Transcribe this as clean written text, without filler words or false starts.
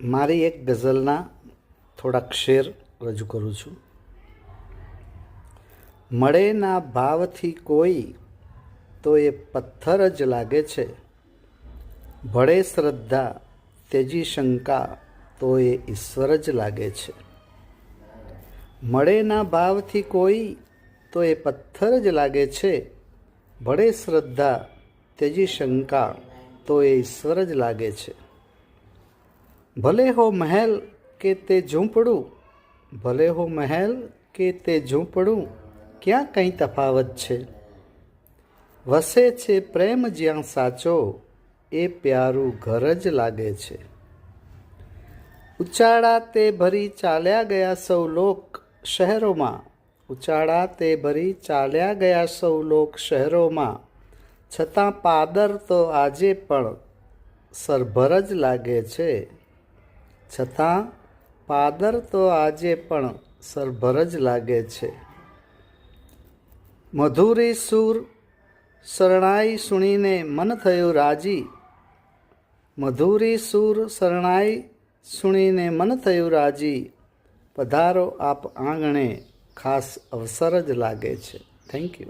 મારી એક ગઝલના થોડાક શેર રજૂ કરું છું. મળે ના ભાવથી કોઈ તો એ પથ્થર જ લાગે છે, ભળે શ્રદ્ધા તેજી શંકા તો એ ઈશ્વર જ લાગે છે. મળે ના ભાવથી કોઈ તો એ પથ્થર જ લાગે છે, ભળે શ્રદ્ધા તેજી શંકા તો એ ઈશ્વર જ લાગે છે. ભલે હો મહેલ કે તે ઝૂંપડું, ભલે હો મહેલ કે તે ઝૂંપડું, ક્યાં કંઈ તફાવત છે. વસે છે પ્રેમ જ્યાં સાચો, એ પ્યારું ઘર જ લાગે છે. ઉચાળા તે ભરી ચાલ્યા ગયા સૌ લોક શહેરોમાં, ઉચાળા તે ભરી ચાલ્યા ગયા સૌ લોક શહેરોમાં, છતાં પાદર તો આજે પણ સરભર જ લાગે છે. છતાં પાદર તો આજે પણ સરભર જ લાગે છે. મધુરી સૂર શરણાઈ સુણીને મન થયું રાજી, મધુરી સૂર શરણાઈ સુણીને મન થયું રાજી, પધારો આપ આંગણે ખાસ અવસર જ લાગે છે. Thank you.